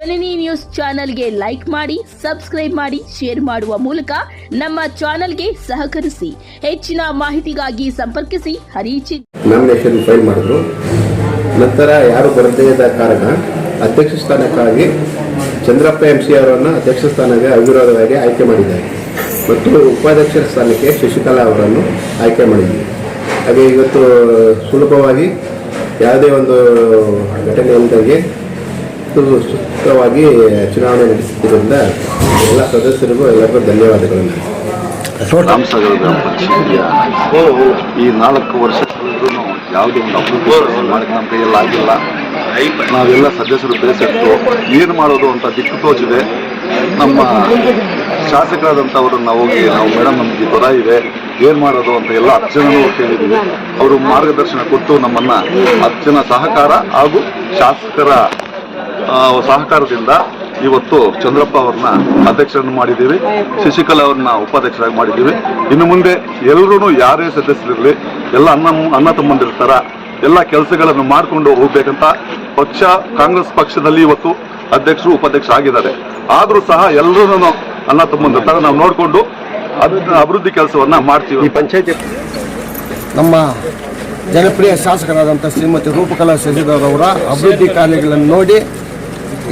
ಜನನಿ news ಚಾನೆಲ್ಗೆ like ಮಾಡಿ, subscribe ಮಾಡಿ, ಶೇರ್ ಮಾಡುವ ಮೂಲಕ ನಮ್ಮ ಚಾನೆಲ್ಗೆ ಸಹಕರಿಸಿ. ಹೆಚ್ಚಿನ ಮಾಹಿತಿಗಾಗಿ ಸಂಪರ್ಕಿಸಿ ಹರಿಚಿ. ನಾಮಿನೇಷನ್ ಫೈಲ್ ಮಾಡಿದ್ರು. ನಂತರ ಯಾರು ಬರದೇ ಇದ್ದ ಕಾರಣ ಅಧ್ಯಕ್ಷ ಸ್ಥಾನಕ್ಕಾಗಿ ಚಂದ್ರಪ್ಪ MC ಅವರನ್ನು ಅಧ್ಯಕ್ಷ ಸ್ಥಾನಕ್ಕೆ ಅವಿರೋಧವಾಗಿ ಆಯ್ಕೆ ಮಾಡಿದ್ದಾರೆ ಮತ್ತು ಉಪಾಧ್ಯಕ್ಷರ ಸ್ಥಾನಕ್ಕೆ ಶಶಿಕಲಾ ಅವರನ್ನು ಆಯ್ಕೆ ಮಾಡಿದ್ದೀವಿ. ಹಾಗೆ ಇವತ್ತು ಸುಲಭವಾಗಿ ಯಾವುದೇ ಒಂದು ಘಟನೆ ಇಲ್ಲದಾಗೆ ಸೂಕ್ತವಾಗಿ ಚುನಾವಣೆ ನಡೆಸುತ್ತಿರುವುದರಿಂದ ಎಲ್ಲ ಸದಸ್ಯರಿಗೂ ಎಲ್ಲರಿಗೂ ಧನ್ಯವಾದಗಳನ್ನು. ರಾಮಸಾಗರ ಗ್ರಾಮ ಪಂಚಾಯತಿಯ ಈ 4 ವರ್ಷಗಳಿಂದ ಯಾವುದೇ ಒಂದು ಅಭಿವೃದ್ಧಿ ಮಾಡಕ್ಕೆ ನಮ್ಮ ಕೈಯಲ್ಲಿ ಆಗಿಲ್ಲ. ನಾವೆಲ್ಲ ಸದಸ್ಯರು ಬೇಸತ್ತು ಏನು ಮಾಡೋದು ಅಂತ ದಿಕ್ಕು ತೋಚಿದೆ. ನಮ್ಮ ಶಾಸಕರಾದಂಥವ್ರನ್ನ ಹೋಗಿ ನಾವು ಮೇಡಮ್ ನಮಗೆ ತೊಂದರೆ ಇದೆ, ಏನು ಮಾಡೋದು ಅಂತ ಎಲ್ಲ 10 ಜನನೂ ಕೇಳಿದ್ದೀವಿ. ಅವರು ಮಾರ್ಗದರ್ಶನ ಕೊಟ್ಟು ನಮ್ಮನ್ನು 10 ಜನ ಸಹಕಾರ ಹಾಗೂ ಶಾಸಕರ ಸಹಕಾರದಿಂದ ಇವತ್ತು ಚಂದ್ರಪ್ಪ ಅವ್ರನ್ನ ಅಧ್ಯಕ್ಷರನ್ನು ಮಾಡಿದ್ದೀವಿ, ಶಶಿಕಲಾ ಅವ್ರನ್ನ ಉಪಾಧ್ಯಕ್ಷರಾಗಿ ಮಾಡಿದ್ದೀವಿ. ಇನ್ನು ಮುಂದೆ ಎಲ್ಲರೂ ಯಾರೇ ಸದಸ್ಯರಿರಲಿ ಎಲ್ಲ ಅಣ್ಣ ತಮ್ಮಂದಿರ್ತಾರ ಎಲ್ಲ ಕೆಲಸಗಳನ್ನು ಮಾಡಿಕೊಂಡು ಹೋಗ್ಬೇಕಂತ ಪಕ್ಷ ಕಾಂಗ್ರೆಸ್ ಪಕ್ಷದಲ್ಲಿ ಇವತ್ತು ಅಧ್ಯಕ್ಷರು ಉಪಾಧ್ಯಕ್ಷರು ಆಗಿದ್ದಾರೆ. ಆದರೂ ಸಹ ಎಲ್ಲರೂ ಅಣ್ಣ ತಮ್ಮಂದಿರ್ತಾರ ನಾವು ನೋಡಿಕೊಂಡು ಅಭಿವೃದ್ಧಿ ಕೆಲಸವನ್ನ ಮಾಡ್ತೀವಿ. ಈ ಪಂಚಾಯತಿ ನಮ್ಮ ಜನಪ್ರಿಯ ಶಾಸಕರಾದಂಥ ಶ್ರೀಮತಿ ರೂಪಕಲಾ ಶಶಿಧರ್ ಅವರ ಅಭಿವೃದ್ಧಿ ಕಾರ್ಯಗಳನ್ನು ನೋಡಿ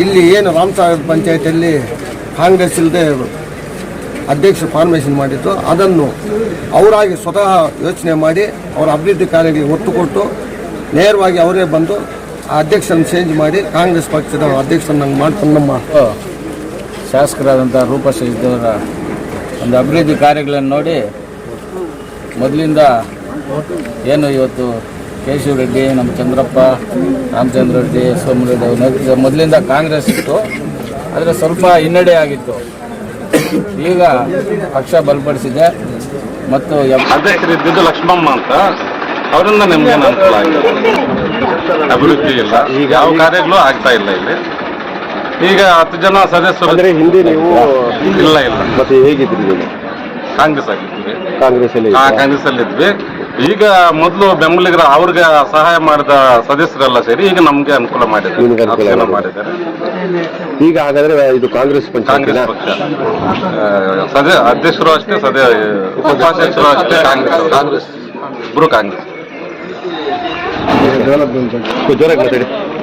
ಇಲ್ಲಿ ಏನು ರಾಮಸಾಗರ ಪಂಚಾಯತಿಯಲ್ಲಿ ಕಾಂಗ್ರೆಸ್ ಇಲ್ಲದೆ ಅಧ್ಯಕ್ಷ ಫಾರ್ಮೇಷನ್ ಮಾಡಿದ್ದು ಅದನ್ನು ಅವರಾಗಿ ಸ್ವತಃ ಯೋಚನೆ ಮಾಡಿ ಅವರ ಅಭಿವೃದ್ಧಿ ಕಾರ್ಯಗಳಿಗೆ ಒತ್ತು ಕೊಟ್ಟು ನೇರವಾಗಿ ಅವರೇ ಬಂದು ಆ ಅಧ್ಯಕ್ಷರನ್ನು ಚೇಂಜ್ ಮಾಡಿ ಕಾಂಗ್ರೆಸ್ ಪಕ್ಷದ ಅಧ್ಯಕ್ಷರನ್ನು ಮಾಡ್ಕೊಂಡು ನಮ್ಮ ಶಾಸಕರಾದಂಥ ರೂಪ ಶಶಿಧರ ಒಂದು ಅಭಿವೃದ್ಧಿ ಕಾರ್ಯಗಳನ್ನು ನೋಡಿ ಮೊದಲಿಂದ ಏನು ಇವತ್ತು ಕೇಶವ ರೆಡ್ಡಿ, ನಮ್ಮ ಚಂದ್ರಪ್ಪ, ರಾಮಚಂದ್ರ ರೆಡ್ಡಿ, ಸೋಮರೆಡ್ಡಿ ಮೊದಲಿಂದ ಕಾಂಗ್ರೆಸ್ ಇತ್ತು, ಆದರೆ ಸ್ವಲ್ಪ ಹಿನ್ನಡೆ ಆಗಿತ್ತು. ಈಗ ಪಕ್ಷ ಬಲಪಡಿಸಿದೆ ಮತ್ತು ಅಧ್ಯಕ್ಷರಿದ್ದು ಲಕ್ಷ್ಮಮ್ಮ ಅಂತ ಅವರಿಂದ ನಮಗೆ ಅನುಕೂಲ ಆಗಿದೆ. ಅಭಿವೃದ್ಧಿ ಇಲ್ಲ, ಈಗ ಯಾವ ಕಾರ್ಯಗಳು ಆಗ್ತಾ ಇಲ್ಲ ಇಲ್ಲಿ. ಈಗ 10 ಜನ ಸದಸ್ಯರು ಅಂದರೆ ಹಿಂದೆ ನೀವು ಇಲ್ಲ ಮತ್ತೆ ಹೇಗಿದ್ರಿ ನೀವು? ಕಾಂಗ್ರೆಸ್ ಆಗಿದ್ವಿ, ಕಾಂಗ್ರೆಸ್ ಅಲ್ಲಿ ಇದ್ವಿ. ಈಗ ಮೊದಲು ಬೆಂಬಲಿಗರ ಅವ್ರಿಗೆ ಸಹಾಯ ಮಾಡಿದ ಸದಸ್ಯರೆಲ್ಲ ಸೇರಿ ಈಗ ನಮ್ಗೆ ಅನುಕೂಲ ಮಾಡಿದ್ದಾರೆ. ಈಗ ಹಾಗಾದ್ರೆ ಇದು ಕಾಂಗ್ರೆಸ್ ಪಕ್ಷ ಅಧ್ಯಕ್ಷರು ಅಷ್ಟೇ, ಉಪಾಧ್ಯಕ್ಷರು ಅಷ್ಟೇ ಕಾಂಗ್ರೆಸ್ ಇಬ್ರು ಕಾಂಗ್ರೆಸ್.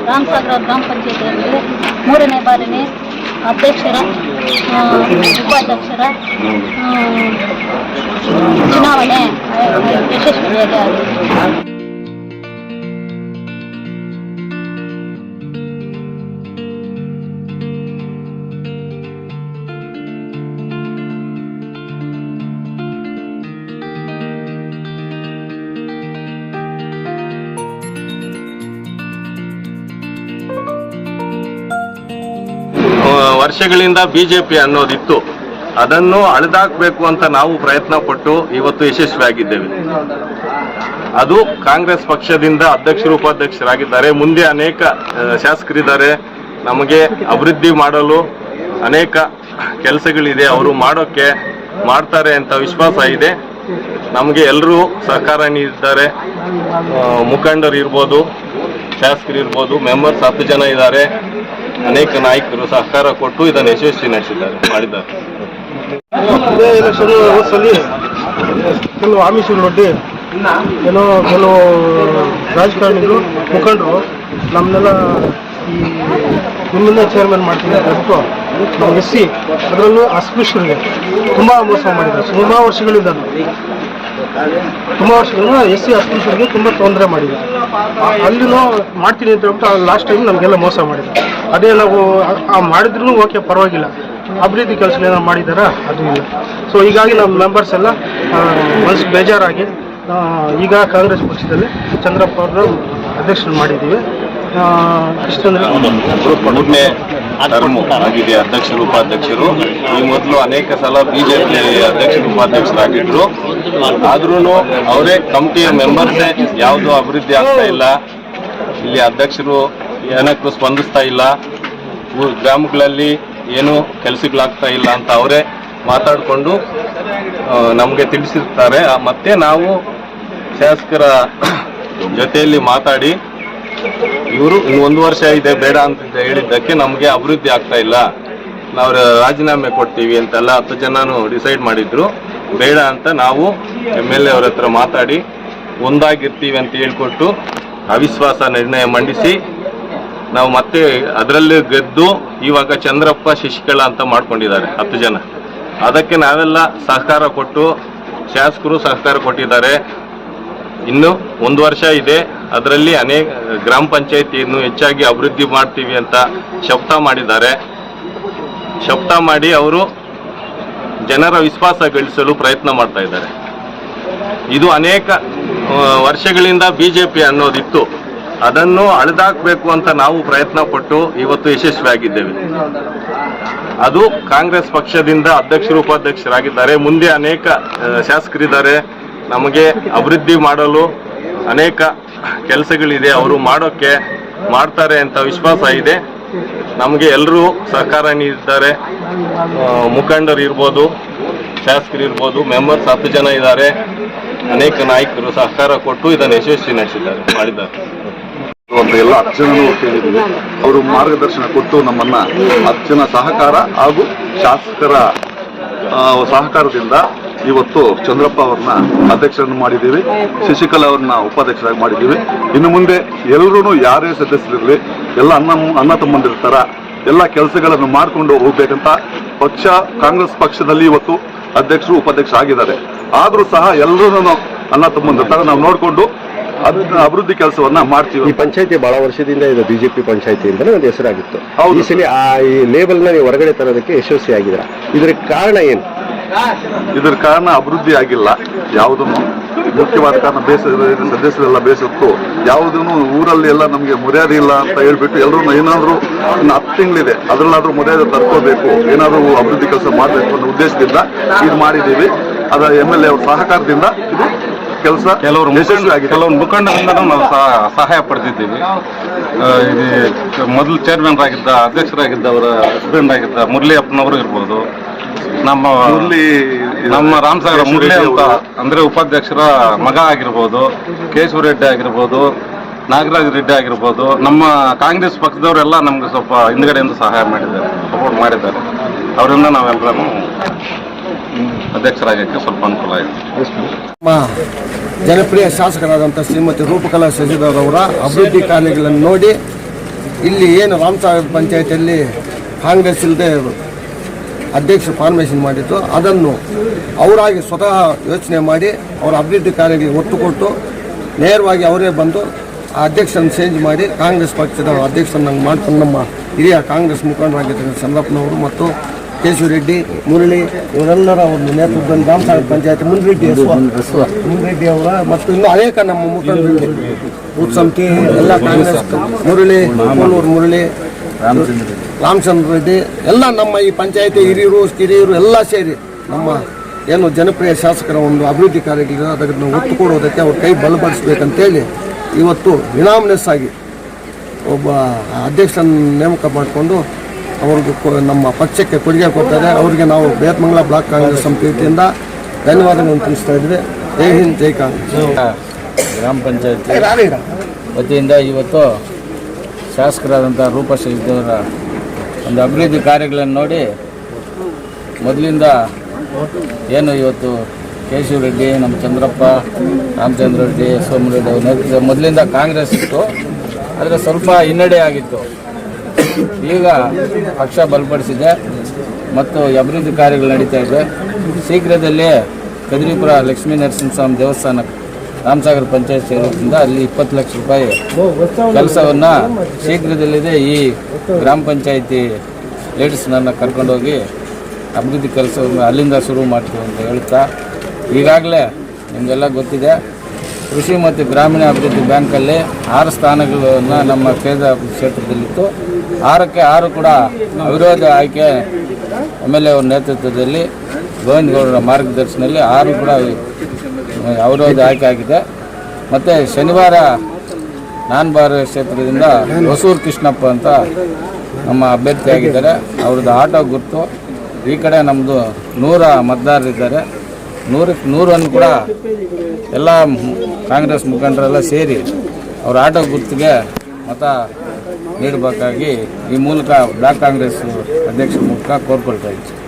ರಾಮಸಾಗರ ಗ್ರಾಮ ಪಂಚಾಯತಿಯಲ್ಲಿ 3ನೇ ಬಾರಿನೇ ಅಧ್ಯಕ್ಷರ ಉಪಾಧ್ಯಕ್ಷರ ಚುನಾವಣೆ ಯಶಸ್ವಿಯಾಗಿ ಆಗಿದೆ. ವರ್ಷಗಳಿಂದ ಬಿಜೆಪಿ ಅನ್ನೋದಿತ್ತು, ಅದನ್ನು ಅಳಿದಾಕಬೇಕು ಅಂತ ನಾವು ಪ್ರಯತ್ನ ಪಟ್ಟು ಇವತ್ತು ಯಶಸ್ವಿಯಾಗಿದ್ದೇವೆ. ಅದು ಕಾಂಗ್ರೆಸ್ ಪಕ್ಷದಿಂದ ಅಧ್ಯಕ್ಷರು ಉಪಾಧ್ಯಕ್ಷರಾಗಿದ್ದಾರೆ. ಮುಂದೆ ಅನೇಕ ಶಾಸಕರಿದ್ದಾರೆ. ನಮಗೆ ಅಭಿವೃದ್ಧಿ ಮಾಡಲು ಅನೇಕ ಕೆಲಸಗಳಿದೆ, ಅವರು ಮಾಡ್ತಾರೆ ಅಂತ ವಿಶ್ವಾಸ ಇದೆ. ನಮಗೆ ಎಲ್ಲರೂ ಸಹಕಾರ ನೀಡಿದ್ದಾರೆ. ಮುಖಂಡರು ಇರ್ಬೋದು, ಶಾಸಕರು ಇರ್ಬೋದು, ಮೆಂಬರ್ಸ್ 10 ಜನ ಇದ್ದಾರೆ. ಅನೇಕ ನಾಯಕರು ಸಹಕಾರ ಕೊಟ್ಟು ಇದನ್ನು ಯಶಸ್ವಿ ಮಾಡಿದ್ದಾರೆ. ಇದೇ ಎಲೆಕ್ಷನ್ ಹೋದ್ಸಲಿ ಕೆಲವು ಆಮಿಷಗಳೊಡ್ಡಿ ಕೆಲವು ರಾಜಕಾರಣಿಗಳು ಮುಖಂಡರು ನಮ್ಮನ್ನೆಲ್ಲ ಈ ನಿಮ್ಮನ್ನೇ ಚೇರ್ಮನ್ ಮಾಡ್ತೀನಿ ಅಂತ ಹೇಳ್ಬಿಟ್ಟು ನಾವು SC ಅದರಲ್ಲೂ ಅಸ್ಪೃಶ್ಯರಿಗೆ ತುಂಬ ಮೋಸ ಮಾಡಿದ್ದಾರೆ. ತುಂಬ ವರ್ಷಗಳಿಂದ SC ಅಸ್ಪೃಶ್ಯರಿಗೆ ತುಂಬ ತೊಂದರೆ ಮಾಡಿದ್ದಾರೆ. ಅಲ್ಲಿನೂ ಮಾಡ್ತೀನಿ ಅಂತ ಹೇಳ್ಬಿಟ್ಟು ಲಾಸ್ಟ್ ಟೈಮ್ ನಮಗೆಲ್ಲ ಮೋಸ ಮಾಡಿದ್ದಾರೆ. ಅದೇ ನಾವು ಮಾಡಿದ್ರೂ ಓಕೆ, ಪರವಾಗಿಲ್ಲ. ಅಭಿವೃದ್ಧಿ ಕೆಲಸ ಏನಾದ್ರು ಮಾಡಿದಾರಾ? ಅದು ಇಲ್ಲ. ಸೊ ಹೀಗಾಗಿ ನಮ್ಮ ಮೆಂಬರ್ಸ್ ಎಲ್ಲ ಮನಸ್ಸು ಬೇಜಾರಾಗಿ ಈಗ ಕಾಂಗ್ರೆಸ್ ಪಕ್ಷದಲ್ಲಿ ಚಂದ್ರಪ್ಪ ಅವರು ಅಧ್ಯಕ್ಷರು ಮಾಡಿದ್ದೀವಿ. ಇಷ್ಟಂದ್ರೆ 3ನೇ ಟರ್ಮ್ ಆಗಿದೆ ಅಧ್ಯಕ್ಷರು ಉಪಾಧ್ಯಕ್ಷರು. ಈ ಮೊದಲು ಅನೇಕ ಸಲ ಬಿಜೆಪಿ ಅಧ್ಯಕ್ಷರು ಉಪಾಧ್ಯಕ್ಷರಾಗಿದ್ರು. ಆದ್ರೂ ಅವರೇ ಕಮಿಟಿಯ ಮೆಂಬರ್ಸೇ ಯಾವುದು ಅಭಿವೃದ್ಧಿ ಆಗ್ತಾ ಇಲ್ಲ, ಇಲ್ಲಿ ಅಧ್ಯಕ್ಷರು ಏನಕ್ಕೂ ಸ್ಪಂದಿಸ್ತಾ ಇಲ್ಲ, ಗ್ರಾಮಗಳಲ್ಲಿ ಏನು ಕೆಲಸಗಳಾಗ್ತಾ ಇಲ್ಲ ಅಂತ ಅವರೇ ಮಾತಾಡಿಕೊಂಡು ನಮಗೆ ತಿಳಿಸಿರ್ತಾರೆ. ಮತ್ತೆ ನಾವು ಶಾಸಕರ ಜೊತೆಯಲ್ಲಿ ಮಾತಾಡಿ ಇವರು ಇನ್ನು 1 ವರ್ಷ ಇದೆ ಬೇಡ ಅಂತ ಹೇಳಿದ್ದಕ್ಕೆ ನಮಗೆ ಅಭಿವೃದ್ಧಿ ಆಗ್ತಾ ಇಲ್ಲ, ನಾವು ರಾಜೀನಾಮೆ ಕೊಡ್ತೀವಿ ಅಂತೆಲ್ಲ 10 ಜನನು ಡಿಸೈಡ್ ಮಾಡಿದ್ರು. ಬೇಡ ಅಂತ ನಾವು MLA ಅವ್ರ ಹತ್ರ ಮಾತಾಡಿ ಒಂದಾಗಿರ್ತೀವಿ ಅಂತ ಹೇಳ್ಕೊಟ್ಟು ಅವಿಶ್ವಾಸ ನಿರ್ಣಯ ಮಂಡಿಸಿ ನಾವು ಮತ್ತೆ ಅದರಲ್ಲಿ ಗೆದ್ದು ಇವಾಗ ಚಂದ್ರಪ್ಪ ಶಶಿಕಲಾ ಅಂತ ಮಾಡ್ಕೊಂಡಿದ್ದಾರೆ 10 ಜನ. ಅದಕ್ಕೆ ನಾವೆಲ್ಲ ಸಹಕಾರ ಕೊಟ್ಟು ಶಾಸಕರು ಸಹಕಾರ ಕೊಟ್ಟಿದ್ದಾರೆ. ಇನ್ನು 1 ವರ್ಷ ಇದೆ, ಅದರಲ್ಲಿ ಅನೇಕ ಗ್ರಾಮ ಪಂಚಾಯತಿಯನ್ನು ಹೆಚ್ಚಾಗಿ ಅಭಿವೃದ್ಧಿ ಮಾಡ್ತೀವಿ ಅಂತ ಶಪಥ ಮಾಡಿದ್ದಾರೆ. ಶಪಥ ಮಾಡಿ ಅವರು ಜನರ ವಿಶ್ವಾಸ ಗಳಿಸಲು ಪ್ರಯತ್ನ ಮಾಡ್ತಾ ಇದ್ದಾರೆ. ಇದು ಅನೇಕ ವರ್ಷಗಳಿಂದ BJP ಅನ್ನೋದಿತ್ತು, ಅದನ್ನು ಅಳೆದಾಕಬೇಕು ಅಂತ ನಾವು ಪ್ರಯತ್ನ ಪಟ್ಟು ಇವತ್ತು ಯಶಸ್ವಿಯಾಗಿದ್ದೇವೆ. ಅದು ಕಾಂಗ್ರೆಸ್ ಪಕ್ಷದಿಂದ ಅಧ್ಯಕ್ಷರು ಉಪಾಧ್ಯಕ್ಷರಾಗಿದ್ದಾರೆ. ಮುಂದೆ ಅನೇಕ ಶಾಸಕರಿದ್ದಾರೆ. ನಮಗೆ ಅಭಿವೃದ್ಧಿ ಮಾಡಲು ಅನೇಕ ಕೆಲಸಗಳಿದೆ, ಅವರು ಮಾಡ್ತಾರೆ ಅಂತ ವಿಶ್ವಾಸ ಇದೆ. ನಮಗೆ ಎಲ್ಲರೂ ಸಹಕಾರ ನೀಡಿದ್ದಾರೆ. ಮುಖಂಡರು ಇರ್ಬೋದು, ಶಾಸಕರು ಇರ್ಬೋದು, ಮೆಂಬರ್ಸ್ 10 ಜನ ಇದ್ದಾರೆ. ಅನೇಕ ನಾಯಕರು ಸಹಕಾರ ಕೊಟ್ಟು ಇದನ್ನು ಯಶಸ್ವಿ ಮಾಡಿದ್ದಾರೆ. ಅಂತ ಎಲ್ಲ 10 ಜನರು ಕೇಳಿದ್ದೀವಿ. ಅವರು ಮಾರ್ಗದರ್ಶನ ಕೊಟ್ಟು ನಮ್ಮನ್ನ 10 ಜನ ಸಹಕಾರ ಹಾಗೂ ಶಾಸಕರ ಸಹಕಾರದಿಂದ ಇವತ್ತು ಚಂದ್ರಪ್ಪ ಅವ್ರನ್ನ ಅಧ್ಯಕ್ಷರನ್ನು ಮಾಡಿದ್ದೀವಿ, ಶಶಿಕಲಾ ಅವ್ರನ್ನ ಉಪಾಧ್ಯಕ್ಷರಾಗಿ ಮಾಡಿದ್ದೀವಿ. ಇನ್ನು ಮುಂದೆ ಎಲ್ಲರೂ ಯಾರೇ ಸದಸ್ಯರಿರಲಿ ಎಲ್ಲ ಅಣ್ಣ ತಮ್ಮಂದಿರ್ತಾರ ಎಲ್ಲ ಕೆಲಸಗಳನ್ನು ಮಾಡಿಕೊಂಡು ಹೋಗ್ಬೇಕಂತ ಕಾಂಗ್ರೆಸ್ ಪಕ್ಷದಲ್ಲಿ ಇವತ್ತು ಅಧ್ಯಕ್ಷರು ಉಪಾಧ್ಯಕ್ಷರು ಆಗಿದ್ದಾರೆ. ಆದರೂ ಸಹ ಎಲ್ಲರೂ ಅಣ್ಣ ತಮ್ಮಂದಿರ್ತಾರ, ನಾವು ನೋಡಿಕೊಂಡು ಅಭಿವೃದ್ಧಿ ಕೆಲಸವನ್ನ ಮಾಡ್ತೀವಿ. ಈ ಪಂಚಾಯತಿ ಬಹಳ ವರ್ಷದಿಂದ ಇದೆ, BJP ಪಂಚಾಯತಿ ಅಂತಾನೆ ಒಂದು ಹೆಸರಾಗಿತ್ತು. ಈ ಸಲ ಈ ಲೇಬಲ್ ನ ನೀವು ಹೊರಗಡೆ ತರೋದಕ್ಕೆ ಯಶಸ್ವಿ ಆಗಿದ್ದೀರಾ. ಇದರ ಕಾರಣ ಏನು? ಇದರ ಕಾರಣ ಅಭಿವೃದ್ಧಿ ಆಗಿಲ್ಲ. ಯಾವುದನ್ನು ಮುಖ್ಯವಾದ ಕಾರಣ ಸದಸ್ಯರೆಲ್ಲ ಬೇಸತ್ತು, ಯಾವುದನ್ನು ಊರಲ್ಲಿ ಎಲ್ಲ ನಮಗೆ ಮರ್ಯಾದೆ ಇಲ್ಲ ಅಂತ ಹೇಳ್ಬಿಟ್ಟು ಎಲ್ಲರೂ ಏನಾದರೂ 10 ತಿಂಗಳಿದೆ ಅದರಲ್ಲಾದ್ರೂ ಮರ್ಯಾದೆ ತರ್ಕೋಬೇಕು, ಏನಾದರೂ ಅಭಿವೃದ್ಧಿ ಕೆಲಸ ಮಾಡಬೇಕು ಅನ್ನೋ ಉದ್ದೇಶದಿಂದ ಇದು ಮಾಡಿದ್ದೀವಿ. ಅದರ MLA ಅವ್ರ ಸಹಕಾರದಿಂದ ಇದು ಕೆಲಸ ಕೆಲವರು ಮುಖಂಡರಿಂದ ನಾವು ಸಹಾಯ ಪಡೆದಿದ್ದೀವಿ. ಮೊದಲು ಚೇರ್ಮನ್ ಆಗಿದ್ದ, ಅಧ್ಯಕ್ಷರಾಗಿದ್ದವರ ಹಸ್ಬೆಂಡ್ ಆಗಿದ್ದ ಮುರಳಿ ಅಪ್ಪನವರು ಇರ್ಬೋದು, ನಮ್ಮ ರಾಮಸಾಗರ ಮುರಳಿ ಅಂತ ಅಂದ್ರೆ ಉಪಾಧ್ಯಕ್ಷರ ಮಗ ಆಗಿರ್ಬೋದು, ಕೇಶವ ರೆಡ್ಡಿ ಆಗಿರ್ಬೋದು, ನಾಗರಾಜ್ ರೆಡ್ಡಿ ಆಗಿರ್ಬೋದು, ನಮ್ಮ ಕಾಂಗ್ರೆಸ್ ಪಕ್ಷದವರೆಲ್ಲ ನಮ್ಗೆ ಸ್ವಲ್ಪ ಹಿಂದ್ಗಡೆಯಿಂದ ಸಹಾಯ ಮಾಡಿದ್ದಾರೆ, ಸಪೋರ್ಟ್ ಮಾಡಿದ್ದಾರೆ. ಅವರಿಂದ ನಾವೆಲ್ಲರೂ ಅಧ್ಯಕ್ಷರಾಗಕ್ಕೆ ಸ್ವಲ್ಪ ಅನುಕೂಲ ಆಯಿತು. ನಮ್ಮ ಜನಪ್ರಿಯ ಶಾಸಕರಾದಂಥ ಶ್ರೀಮತಿ ರೂಪಕಲಾ ಶಶಿಧರವರ ಅಭಿವೃದ್ಧಿ ಕಾರ್ಯಗಳನ್ನು ನೋಡಿ ಇಲ್ಲಿ ಏನು ರಾಮಸಾಗರ ಪಂಚಾಯತಿಯಲ್ಲಿ ಕಾಂಗ್ರೆಸ್ ಇಲ್ಲದೆ ಅಧ್ಯಕ್ಷ ಫಾರ್ಮೇಷನ್ ಮಾಡಿತ್ತು, ಅದನ್ನು ಅವರಾಗಿ ಸ್ವತಃ ಯೋಚನೆ ಮಾಡಿ ಅವರ ಅಭಿವೃದ್ಧಿ ಕಾರ್ಯಗಳಿಗೆ ಒತ್ತು ಕೊಟ್ಟು ನೇರವಾಗಿ ಅವರೇ ಬಂದು ಆ ಅಧ್ಯಕ್ಷರನ್ನು ಚೇಂಜ್ ಮಾಡಿ ಕಾಂಗ್ರೆಸ್ ಪಕ್ಷದ ಅಧ್ಯಕ್ಷರನ್ನು ಮಾಡ್ಕೊಂಡು ನಮ್ಮ ಹಿರಿಯ ಕಾಂಗ್ರೆಸ್ ಮುಖಂಡರಾಗಿದ್ದ ಚಂದ್ರಪ್ಪನವರು ಮತ್ತು ಕೇಶವ ರೆಡ್ಡಿ, ಮುರಳಿ ಇವರೆಲ್ಲರ ಒಂದು ನೇತೃತ್ವದಲ್ಲಿ ರಾಮಸಾಗರ ಪಂಚಾಯತಿ ಮುನ್ರೆಡ್ಡಿ ಅವರ ಮತ್ತು ಇನ್ನೂ ಅನೇಕ ನಮ್ಮ ಮುಖಂಡರು ಉತ್ಸಂತಿ ಎಲ್ಲ ಕಾಂಗ್ರೆಸ್ ಮುರಳಿ ಮುರಳಿ ರಾಮಚಂದ್ರ ರೆಡ್ಡಿ ಎಲ್ಲ ನಮ್ಮ ಈ ಪಂಚಾಯತಿ ಹಿರಿಯರು ಕಿರಿಯರು ಎಲ್ಲ ಸೇರಿ ನಮ್ಮ ಏನು ಜನಪ್ರಿಯ ಶಾಸಕರ ಒಂದು ಅಭಿವೃದ್ಧಿ ಕಾರ್ಯಗಳಿಗೆ ಅದನ್ನು ಒತ್ತು ಕೊಡುವುದಕ್ಕೆ ಅವ್ರ ಕೈ ಬಲಪಡಿಸಬೇಕಂತೇಳಿ ಇವತ್ತು ಯುನಾಮಿನಸ್ ಆಗಿ ಒಬ್ಬ ಅಧ್ಯಕ್ಷರನ್ನು ನೇಮಕ ಮಾಡಿಕೊಂಡು ಅವ್ರಿಗೆ ನಮ್ಮ ಪಕ್ಷಕ್ಕೆ ಕೊಡುಗೆ ಕೊಡ್ತಾರೆ. ಅವರಿಗೆ ನಾವು ಬೇತಮಂಗಲ ಬ್ಲಾಕ್ ಕಾಂಗ್ರೆಸ್ ಸಮಿತಿ ವತಿಯಿಂದ ಧನ್ಯವಾದಗಳನ್ನು ತಿಳಿಸ್ತಾ ಇದ್ವಿ. ಜೈ ಹಿಂದ್, ಜೈ ಕಾಂಗ್ರೆಸ್. ಗ್ರಾಮ ಪಂಚಾಯತಿ ವತಿಯಿಂದ ಇವತ್ತು ಶಾಸಕರಾದಂಥ ರೂಪಾ ಶಶಿಧರ ಒಂದು ಅಭಿವೃದ್ಧಿ ಕಾರ್ಯಗಳನ್ನು ನೋಡಿ ಮೊದಲಿಂದ ಏನು ಇವತ್ತು ಕೇಶವ ರೆಡ್ಡಿ, ನಮ್ಮ ಚಂದ್ರಪ್ಪ, ರಾಮಚಂದ್ರ ರೆಡ್ಡಿ, ಸೋಮರೆಡ್ಡಿ ಅವ್ರ ನೇತೃತ್ವ ಮೊದಲಿಂದ ಕಾಂಗ್ರೆಸ್ ಇತ್ತು, ಆದರೆ ಸ್ವಲ್ಪ ಹಿನ್ನಡೆ ಆಗಿತ್ತು. ಈಗ ಪಕ್ಷ ಬಲಪಡಿಸಿದೆ ಮತ್ತು ಅಭಿವೃದ್ಧಿ ಕಾರ್ಯಗಳು ನಡೀತಾ ಇದೆ. ಶೀಘ್ರದಲ್ಲೇ ಕದಿರಿಪುರ ಲಕ್ಷ್ಮೀ ನರಸಿಂಹಸ್ವಾಮಿ ದೇವಸ್ಥಾನ ರಾಮಸಾಗರ ಪಂಚಾಯತ್ ಸೇರೋದ್ರಿಂದ ಅಲ್ಲಿ 20 ಲಕ್ಷ ರೂಪಾಯಿ ಕೆಲಸವನ್ನು ಶೀಘ್ರದಲ್ಲಿದೆ ಈ ಗ್ರಾಮ ಪಂಚಾಯತಿ ಲೇಡೀಸ್ನನ್ನು ಕರ್ಕೊಂಡೋಗಿ ಅಭಿವೃದ್ಧಿ ಕೆಲಸವನ್ನು ಅಲ್ಲಿಂದ ಶುರು ಮಾಡ್ತೀವಿ ಅಂತ ಹೇಳ್ತಾ, ಈಗಾಗಲೇ ನಿಮಗೆಲ್ಲ ಗೊತ್ತಿದೆ ಕೃಷಿ ಮತ್ತು ಗ್ರಾಮೀಣ ಅಭಿವೃದ್ಧಿ ಬ್ಯಾಂಕಲ್ಲಿ 6 ಸ್ಥಾನಗಳನ್ನು ನಮ್ಮ ಕ್ಷೇತ್ರದಲ್ಲಿತ್ತು. 6ಕ್ಕೆ 6 ಕೂಡ ಅವಿರೋಧ ಆಯ್ಕೆ MLA ಅವ್ರ ನೇತೃತ್ವದಲ್ಲಿ ಗೋವಿಂದಗೌಡರ ಮಾರ್ಗದರ್ಶನದಲ್ಲಿ 6 ಕೂಡ ಅವಿರೋಧ ಆಯ್ಕೆ ಆಗಿದೆ. ಮತ್ತು ಶನಿವಾರ ನಾನ್ಬಾರ ಕ್ಷೇತ್ರದಿಂದ ಹೊಸೂರು ಕೃಷ್ಣಪ್ಪ ಅಂತ ನಮ್ಮ ಅಭ್ಯರ್ಥಿ ಆಗಿದ್ದಾರೆ. ಅವ್ರದ್ದು ಆಟೋ ಗುರ್ತು. ಈ ಕಡೆ ನಮ್ಮದು 100 ಮತದಾರರಿದ್ದಾರೆ. 100ಕ್ಕೆ 100 ಕೂಡ ಎಲ್ಲ ಕಾಂಗ್ರೆಸ್ ಮುಖಂಡರೆಲ್ಲ ಸೇರಿ ಅವ್ರ ಆಟೋ ಗುರ್ತಿಗೆ ಮತ ನೀಡಬೇಕಾಗಿ ಈ ಮೂಲಕ ಬ್ಲಾಕ್ ಕಾಂಗ್ರೆಸ್ ಅಧ್ಯಕ್ಷರ ಮೂಲಕ ಕೋರ್ಕೊಳ್ತಾ ಇದ್ದೀನಿ.